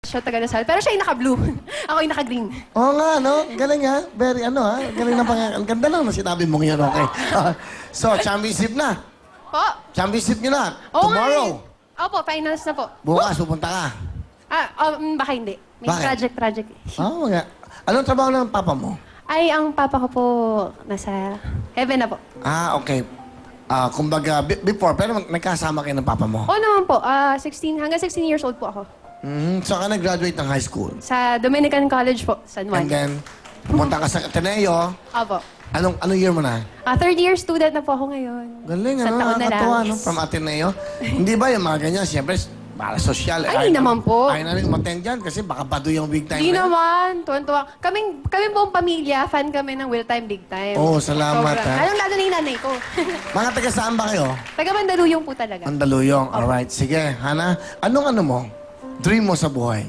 Siya taga Lasal. Pero siya yung naka-blue. Ako yung naka-green. Oo nga, no? Galing ha. Very Galing na Ang ganda lang na sinabi mong yun, okay. So, championship na. Po? Championship nyo na. Oo nga Tomorrow. eh. Opo, finals na po. Bukas, pupunta ka. Baka hindi. May Bakit? project. Oo nga. Anong trabaho ng papa mo? Ay, ang papa ko po nasa heaven na po. Okay. Kumbaga, before, pero nagkasama kayo ng papa mo. Oo naman po. 16 years old po ako. So ka nag-graduate ng high school. Sa Dominican College po, San Juan. And then, pumunta ka sa Ateneo. Opo. Anong year mo na? Third year student na po ako ngayon. Galing, Sa taon na lang. Nakakatuwa, no? Yes. From Ateneo. Hindi ba yung mga ganyan? Siyempre, para sosyal. Ay, naman po. Ayaw na rin umattend dyan kasi baka bado yung big time Di na yun. naman. Tuwan-tuwa. Kami buong pamilya, fan kami ng Will Time, Big Time. Oo, salamat, Sobra. ha. Lalong-lalo na yung nanay ko. Mga taga saan ba kayo? Taga Mandaluyong po talaga. Mandaluyong. Alright, sige. Hana, anong mo? Dream mo sa buhay?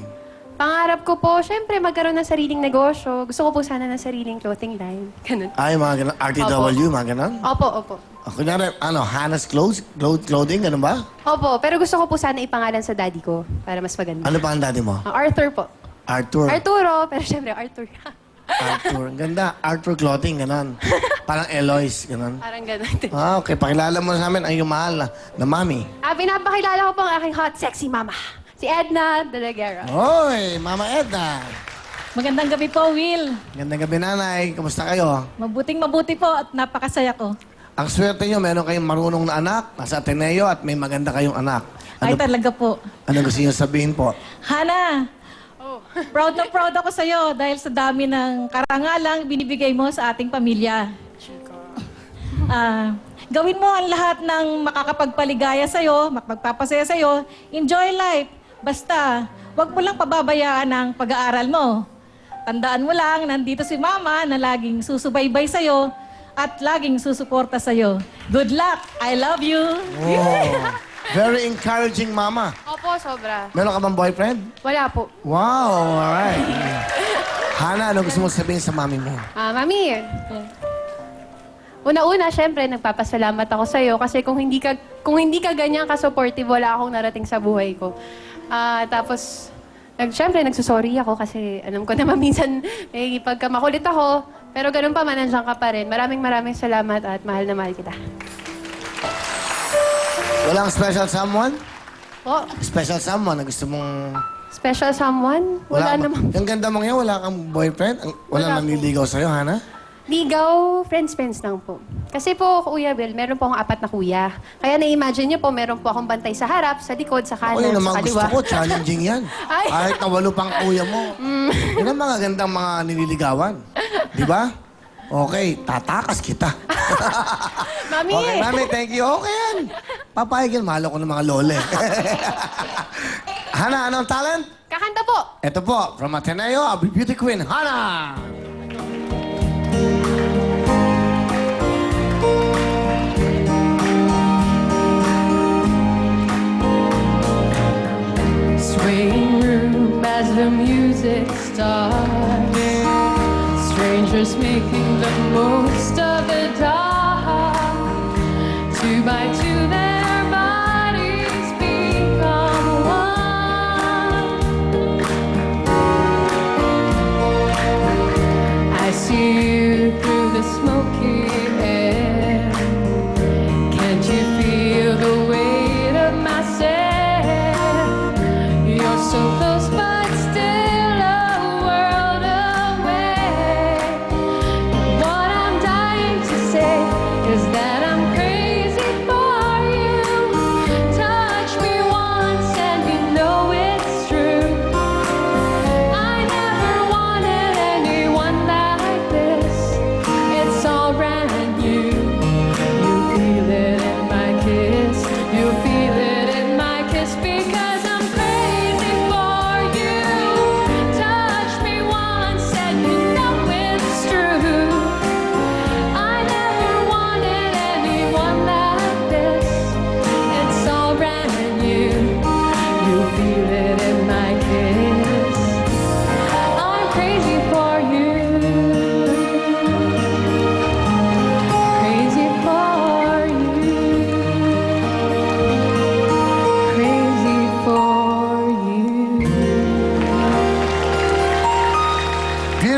Pangarap ko po, syempre, magkaroon ng sariling negosyo. Gusto ko po sana ng sariling clothing line. Ganun. Ay, mga ganun. RTW, mga ganun? Opo. Kunyari, Hannah's Clothing, ganun ba? Opo, pero gusto ko po sana ipangalan sa daddy ko para mas maganda. Ano pa ang daddy mo? Arthur po. Arthur. Arturo, pero syempre Arthur. Arthur. Ang ganda. Arthur Clothing, ganun. Parang Eloise, ganun. Parang ganun. Okay. Pakilala mo sa amin ang iyong mahal na mami. Pinapakilala ko po ang aking hot, sexy mama. Si Edna De La Guerra. Hoy, Mama Edna. Magandang gabi po, Will. Gandang gabi, nanay. Kamusta kayo? Mabuting-mabuti po at napakasaya ko. Ang swerte nyo, meron kayong marunong na anak, nasa Ateneo, at may maganda kayong anak. Ay, talaga po. Ano gusto nyo sabihin po? Hana, proud na proud ako sa'yo dahil sa dami ng karangalang binibigay mo sa ating pamilya. Gawin mo ang lahat ng makakapagpaligaya sa'yo, magpapasaya sa'yo. Enjoy life. Basta, wag mo lang pababayaan ang pag-aaral mo. Tandaan mo lang, nandito si Mama na laging susubaybay sa'yo at laging susuporta sa'yo. Good luck! I love you! Oh, very encouraging, Mama. Opo, sobra. Meron ka bang boyfriend? Wala po. Wow, alright. Hana, ano gusto mo sabihin sa mami mo? Mami, una-una, syempre, nagpapasalamat ako sa'yo kasi kung hindi ka ganyan ka-supportive, wala akong narating sa buhay ko. Tapos, syempre, nagsusorry ako kasi alam ko naman minsan pagka makulit ako, pero ganun pa man, nandiyan ka pa rin. Maraming salamat at mahal na mahal kita. Walang special someone? Po, Special someone na gusto mong... special someone? Wala ba? naman. Yung ganda mong yan, wala kang boyfriend? Wala Wala po. nanliligaw sa'yo, Hana? Ligaw, friends lang po. Kasi po, Kuya Bill, meron po akong 4 na kuya. Kaya na-imagine niyo po, meron po akong bantay sa harap, sa likod, sa Ako kanan, yun sa naman kaliwa. gusto ko, challenging yan. Ay. Kahit nawalo pang kuya mo. Yan ang mga gandang mga nililigawan. Di ba? Okay, tatakas kita. Mami! Okay, mami, thank you. Okay yan. Papayag yan, mahal ako ng mga lole. Hana, anong talent? Kakanta po! Ito po, from Ateneo, a beauty queen, Hana! Swaying room as the music starts. Strangers making the most of the dark. 2 by 2 their bodies become one. I see you through the smoky air. Can't you feel the weight of my stare? You're so close but still a world away. What I'm dying to say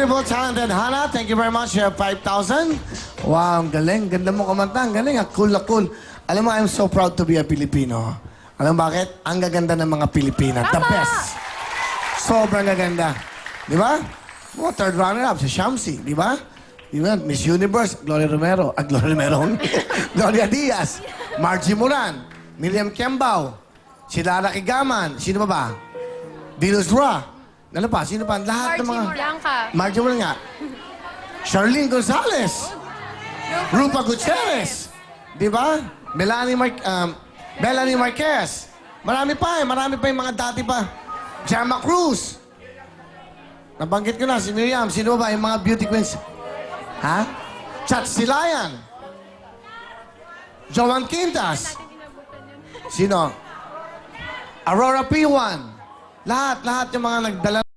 beautiful, talented Hannah. Thank you very much. You have 5,000. Wow, ang galing. Ganda mo kumanta. Ang galing. Cool na cool. Alam mo, I'm so proud to be a Filipino. Alam mo bakit? Ang gaganda ng mga Pilipina. The best. Sobrang gaganda. Di ba? Mga third runner-up, si Shamsi. Di ba? Yun, Miss Universe, Gloria Romero. Gloria Romero. Gloria Diaz. Margie Moran. Miriam Kiambao. Si Lara Kigaman. Sino pa ba? Venus Ra. Ano pa? Sino pa? Lahat ng mga... Bianca. Margie Moran nga. Charlene Gonzalez. Rupa Gutierrez. Di ba? Melanie Marquez. Marami pa eh. Marami pa yung mga dati pa. Gemma Cruz. Nabanggit ko na si Miriam. Sino ba yung mga beauty queens? Ha? Chat Silayan. Joan Quintas. Sino? Aurora P1. Lahat yung mga nagdala